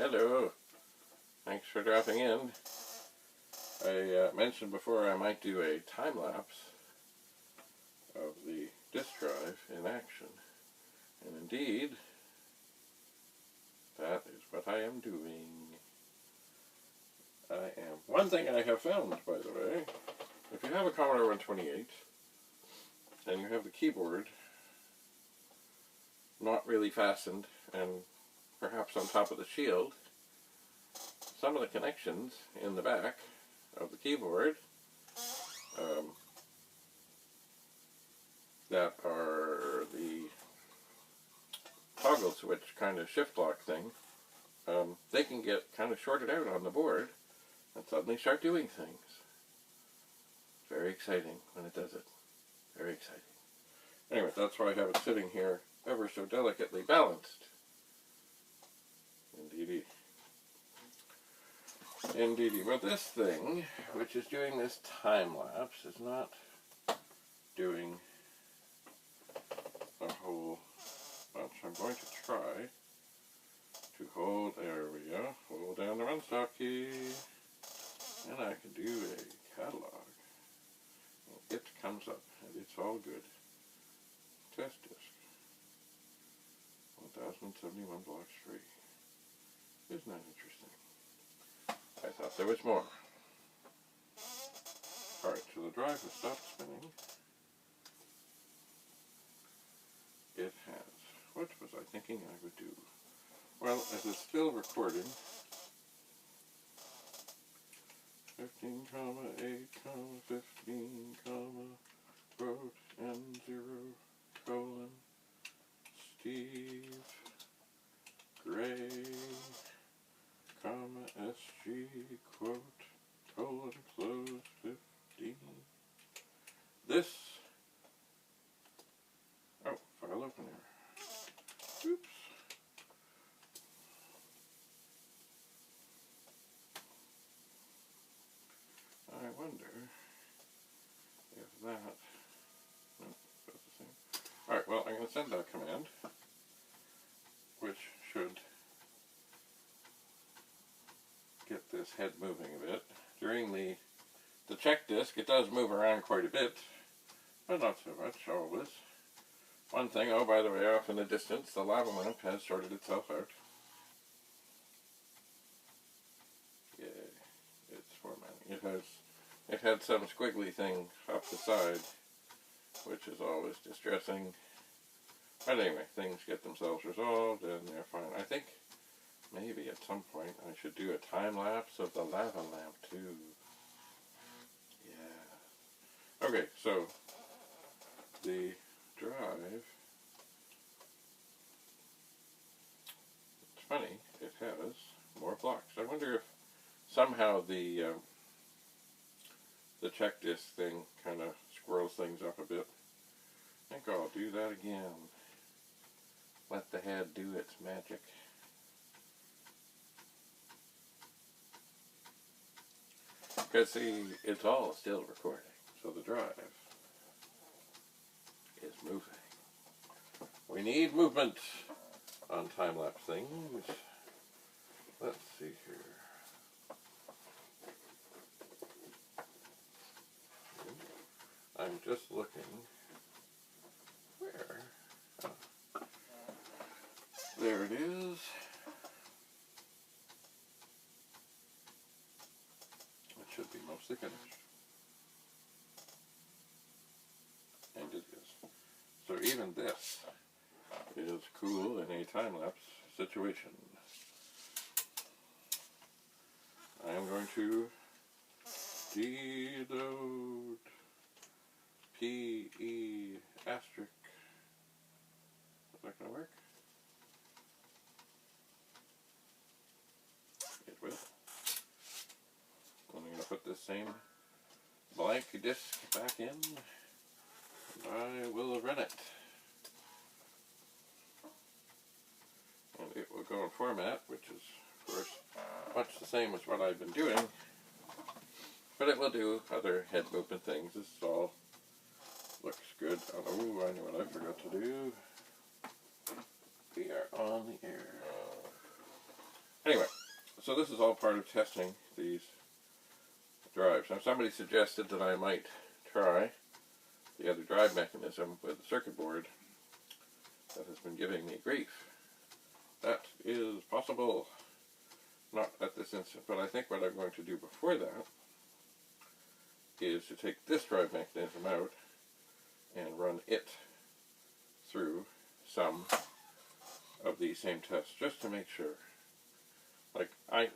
Hello. Thanks for dropping in. I mentioned before I might do a time-lapse of the disk drive in action. And indeed, that is what I am doing. One thing I have found, by the way, if you have a Commodore 128 and you have the keyboard not really fastened and perhaps on top of the shield, some of the connections in the back of the keyboard that are the toggle switch kind of shift lock thing, they can get kind of shorted out on the board and suddenly start doing things. Very exciting when it does it. Very exciting. Anyway, that's why I have it sitting here ever so delicately balanced. Indeedy. Indeedy. But this thing, which is doing this time lapse, is not doing a whole bunch. I'm going to try to hold, there we go, hold down the run stop key, and I can do a catalog. It comes up, and it's all good. Test disk. 1071 blocks free. Isn't that interesting? I thought there was more. Alright, so the drive has stopped spinning. It has. What was I thinking I would do? Well, as it's still recording, 15, 8, 15, quote, N0, colon, Steve, Gray, comma, SG, quote, colon, close, 15. This, oh, file opener. Oops. I wonder if that, no, that's the same. Alright, well, I'm going to send that command, which should get this head moving a bit. During the check disk, it does move around quite a bit, but not so much always. One thing, oh, by the way, off in the distance, the lava lamp has sorted itself out. Yay, it's formatting. It had some squiggly thing up the side, which is always distressing. But anyway, things get themselves resolved and they're fine. I think maybe at some point I should do a time lapse of the lava lamp too. Yeah. Okay, so the drive, it's funny, it has more blocks. I wonder if somehow the check disk thing kind of squirrels things up a bit. I think I'll do that again. Let the head do its magic. Because see, it's all still recording, so the drive is moving. We need movement on time-lapse things. Let's see here. I'm just looking. Where? Oh. There it is. It should be mostly finished. And it is. So even this is cool in a time-lapse situation. I am going to deload PE asterisk. Is that going to work? It will. I'm going to put this same blank disk back in. And I will run it. And it will go in format, which is, of course, much the same as what I've been doing. But it will do other head movement things. This is all looks good. Oh, I know what I forgot to do. We are on the air. Anyway, so this is all part of testing these drives. Now somebody suggested that I might try the other drive mechanism with the circuit board that has been giving me grief. That is possible. Not at this instant, but I think what I'm going to do before that is to take this drive mechanism out and run it through some of these same tests just to make sure. Like, I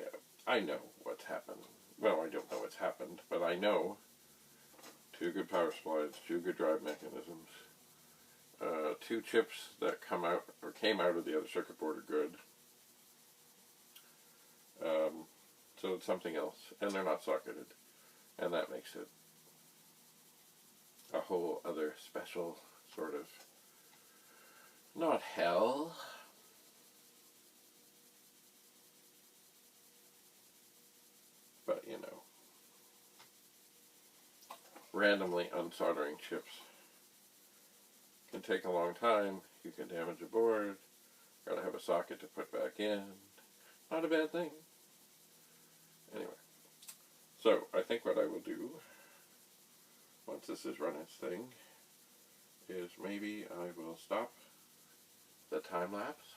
know what's happened. Well, I don't know what's happened, but I know 2 good power supplies, 2 good drive mechanisms, 2 chips that come out or came out of the other circuit board are good. So it's something else, and they're not socketed, and that makes it a whole other special sort of, not hell, but you know, randomly unsoldering chips can take a long time. You can damage a board, gotta have a socket to put back in. Not a bad thing. Anyway, so I think what I will do once this has run its thing is maybe I will stop the time lapse,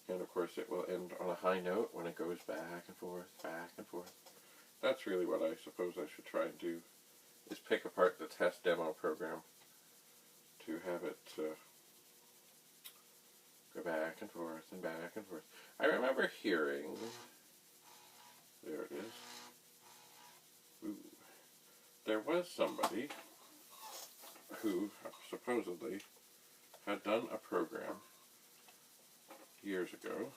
and of course it will end on a high note when it goes back and forth, back and forth. That's really what I suppose I should try and do, is pick apart the test demo program to have it go back and forth and back and forth. I remember hearing, there it is, ooh, there was somebody who supposedly had done a program years ago.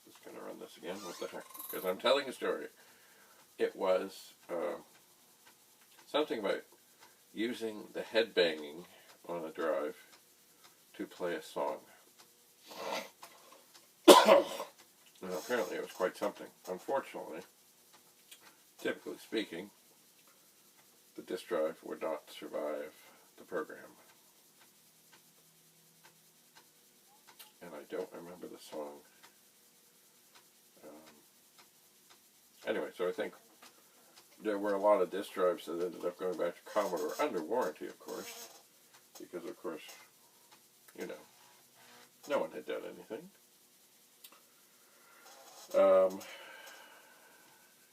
Just going to run this again, what the heck, because I'm telling a story. It was something about using the head banging on a drive to play a song. And apparently it was quite something. Unfortunately, typically speaking, the disk drive would not survive the program. And I don't remember the song. Anyway, so I think there were a lot of disk drives that ended up going back to Commodore, under warranty, of course, because, of course, you know, no one had done anything.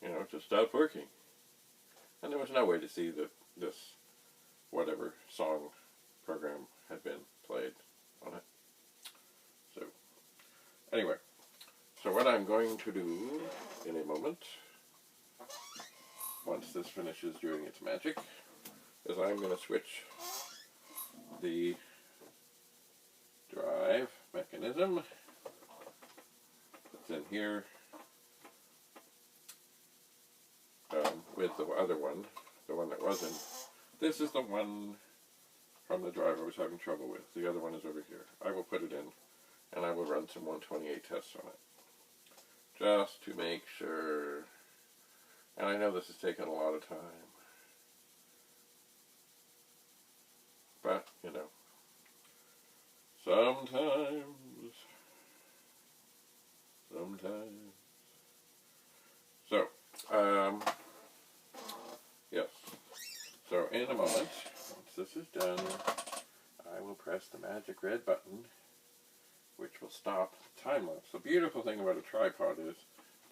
You know, it just stopped working. And there was no way to see that this, whatever song program had been played on it. So, anyway, so what I'm going to do in a moment, once this finishes doing its magic, is I'm going to switch the drive mechanism that's in here with the other one, the one that wasn't. This is the one from the drive I was having trouble with. The other one is over here. I will put it in, and I will run some 128 tests on it, just to make sure. And I know this has taken a lot of time, but, you know, sometimes. So, yes. So in a moment, once this is done, I will press the magic red button, which will stop the time lapse. The beautiful thing about a tripod is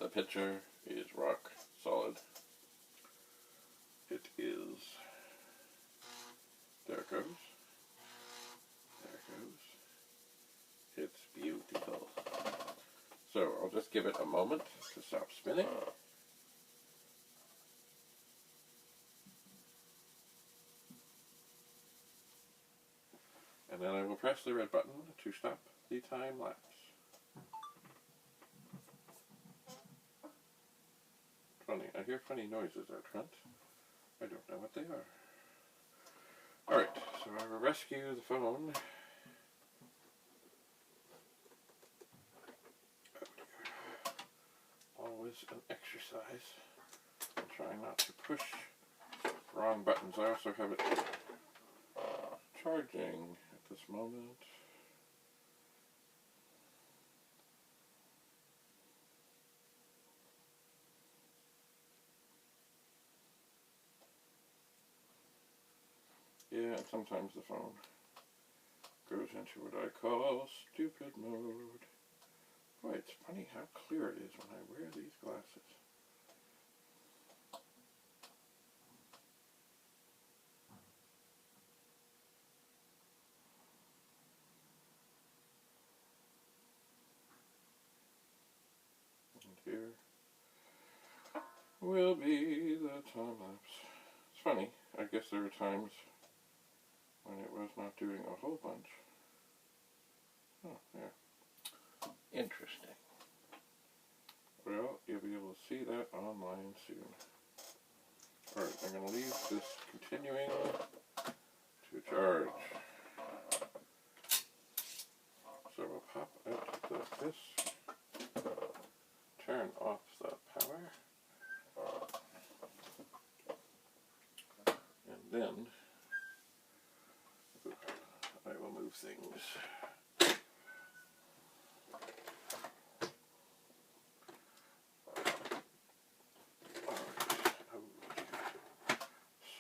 the picture is rock solid. It is. There it goes. There it goes. It's beautiful. So I'll just give it a moment to stop spinning. And then I will press the red button to stop the time lapse. Funny, I hear funny noises out front. I don't know what they are. Alright, so I will rescue the phone. Always an exercise. I'm trying not to push wrong buttons. I also have it charging at this moment. Yeah, and sometimes the phone goes into what I call stupid mode. Boy, it's funny how clear it is when I wear these glasses. And here will be the time lapse. It's funny, I guess there were times when it was not doing a whole bunch. Oh, yeah. Interesting. Well, you'll be able to see that online soon. Alright, I'm going to leave this continuing to charge. So we'll pop out this, turn off the power, and then I will move things.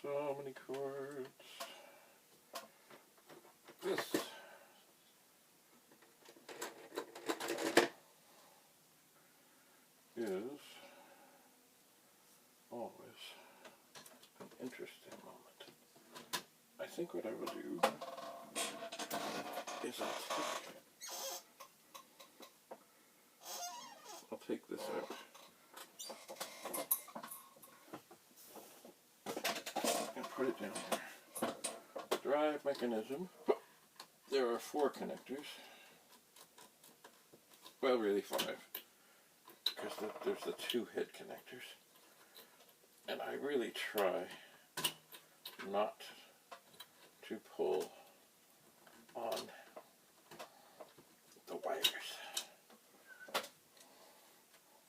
So many cords. This is always an interesting moment. I think what I will do is I'll take this out and put it down here. Drive mechanism. There are 4 connectors. Well, really 5, because there's the 2 head connectors. And I really try not to pull on the wires,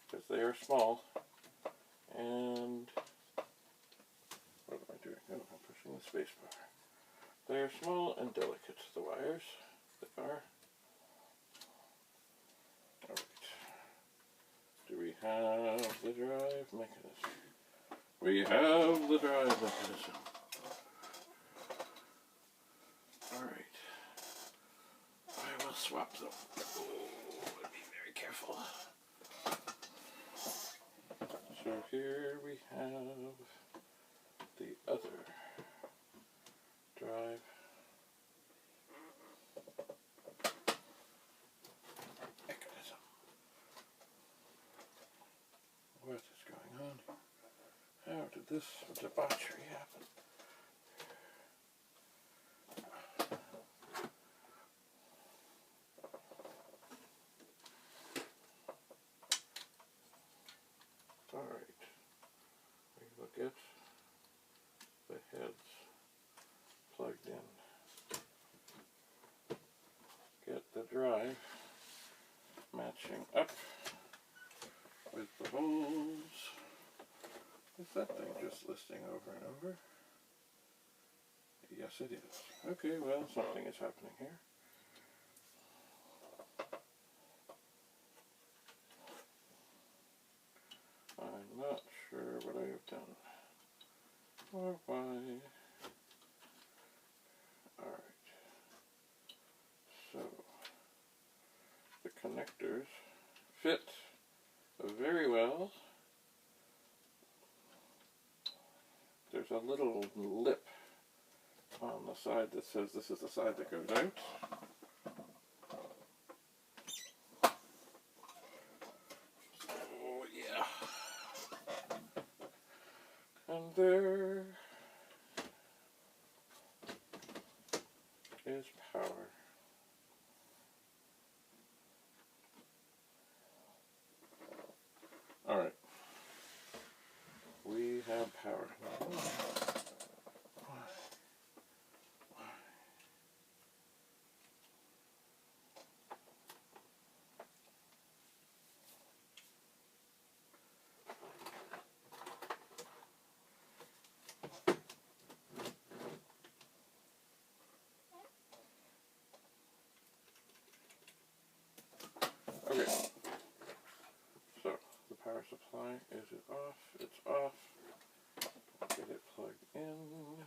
because they are small. And what am I doing? Oh, I'm pushing the space bar. They are small and delicate, the wires that are. Alright. Do we have the drive mechanism? We have the drive mechanism. Alright. I will swap them. Oh, be very careful. So here we have the other drive mechanism. What is going on? How did this debauchery happen? Alright, we will get the heads plugged in. Get the drive matching up with the holes. Is that thing just listing over and over? Yes, it is. Okay, well, something is happening here. I'm not sure what I have done or why. Alright. So, the connectors fit very well. There's a little lip on the side that says this is the side that goes out. Oh yeah. And there is power. Alright. We have power. Okay, so the power supply, is it off? It's off. Get it plugged in.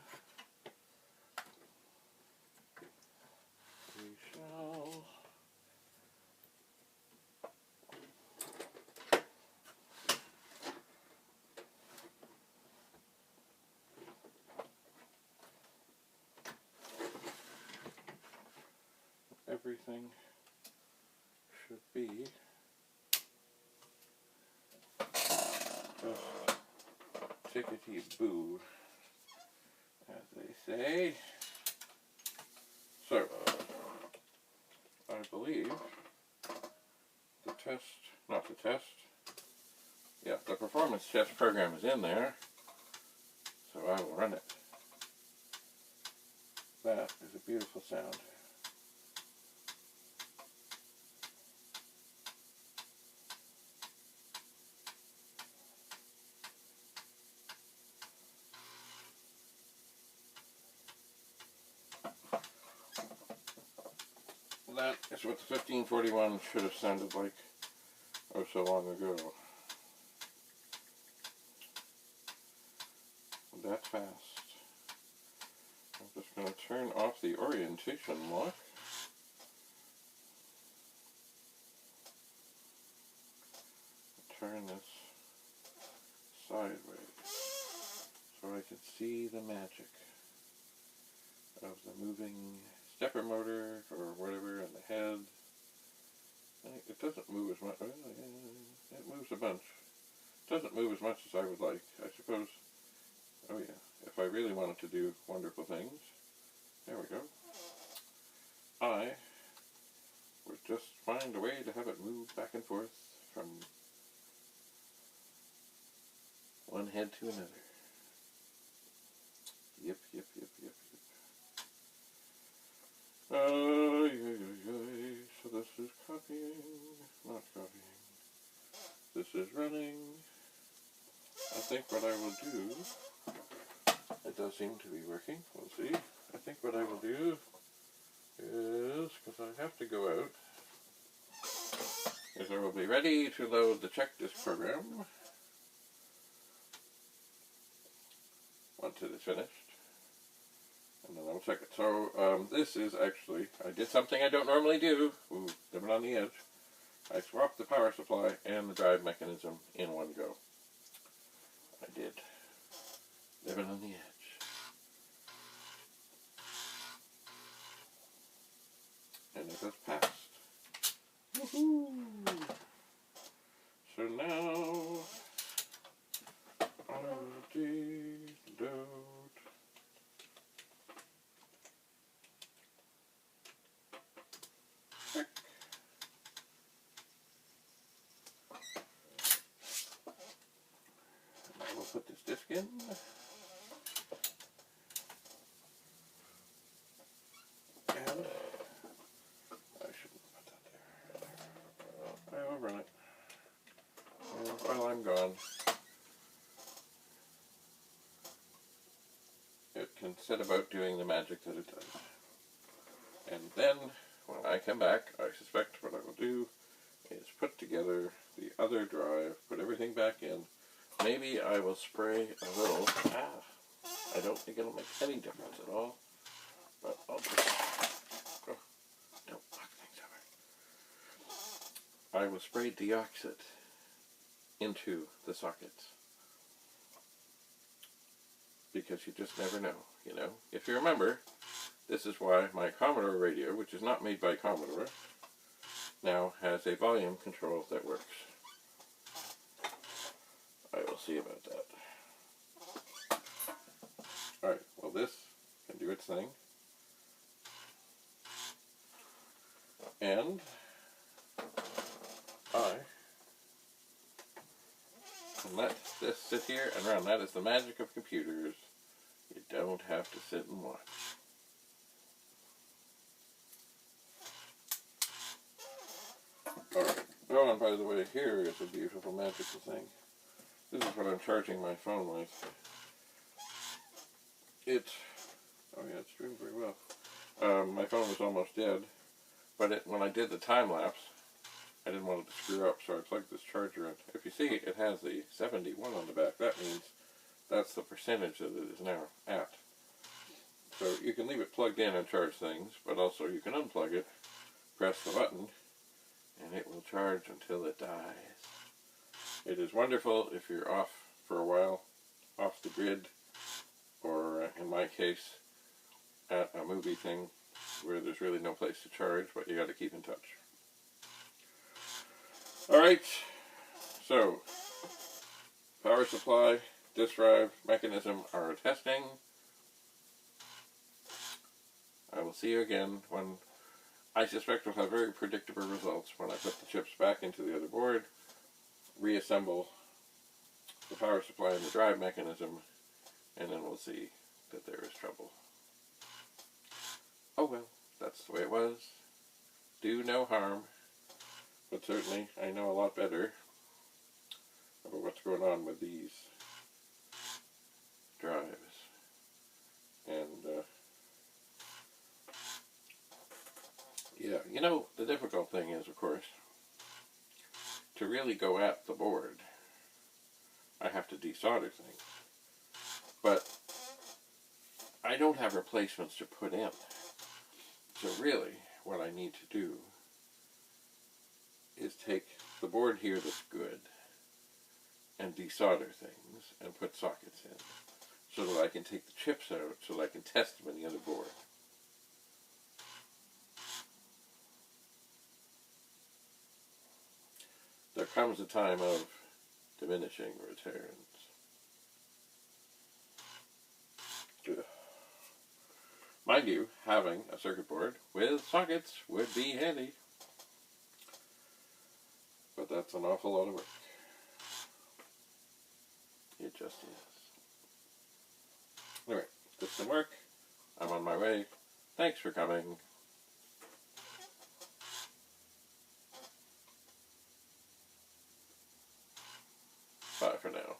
everything should be just tickety-boo, as they say. So, I believe the test, not the test, yeah, the performance test program is in there, so I will run it. That is a beautiful sound. That is what the 1541 should have sounded like oh so long ago. That fast. I'm just going to turn off the orientation lock. Turn this sideways so I can see the magic of the moving stepper motor or whatever in the head. It doesn't move as much. It moves a bunch. It doesn't move as much as I would like, I suppose. Oh yeah, if I really wanted to do wonderful things, there we go. I would just find a way to have it move back and forth from one head to another. Yep. So this is copying, not copying. This is running. I think what I will do, it does seem to be working, we'll see. I think what I will do is, because I have to go out, is I will be ready to load the check disk program once it is finished. And then I'll check it. So this is actually, I did something I don't normally do. Ooh, living on the edge. I swapped the power supply and the drive mechanism in one go. I did. Living on the edge. And it has passed. Woohoo! So now I will deload. Put this disc in. And I shouldn't put that there. I will run it. And while I'm gone, it can set about doing the magic that it does. And then, when I come back, I suspect what I will do is put together the other drive, put everything back in. Maybe I will spray a little. I don't think it'll make any difference at all. But I'll just... Oh, don't knock things over. I will spray deoxit into the sockets. Because you just never know, you know. If you remember, this is why my Commodore radio, which is not made by Commodore, now has a volume control that works. I will see about that. Alright, well this can do its thing. And I can let this sit here and run. That is the magic of computers. You don't have to sit and watch. Alright, oh and by the way, here is a beautiful magical thing. This is what I'm charging my phone with. Oh yeah, it's doing very well. My phone was almost dead, but when I did the time lapse, I didn't want it to screw up, so I plugged this charger in. If you see, it has the 71 on the back. That means that's the percentage that it is now at. So you can leave it plugged in and charge things, but also you can unplug it, press the button, and it will charge until it dies. It is wonderful if you're off for a while, off the grid, or in my case, at a movie thing, where there's really no place to charge, but you got to keep in touch. Alright, so power supply, disk drive, mechanism are testing. I will see you again when I suspect we'll have very predictable results when I put the chips back into the other board, reassemble the power supply and the drive mechanism, and then we'll see that there is trouble. Oh well, that's the way it was. Do no harm, but certainly I know a lot better about what's going on with these drives. And yeah, you know, the difficult thing is, of course, to really go at the board, I have to desolder things. But I don't have replacements to put in. So really, what I need to do is take the board here that's good and desolder things and put sockets in so that I can take the chips out so that I can test them in the other board. There comes a time of diminishing returns. Ugh. Mind you, having a circuit board with sockets would be handy. But that's an awful lot of work. It just is. Anyway, this can work. I'm on my way. Thanks for coming. Bye for now.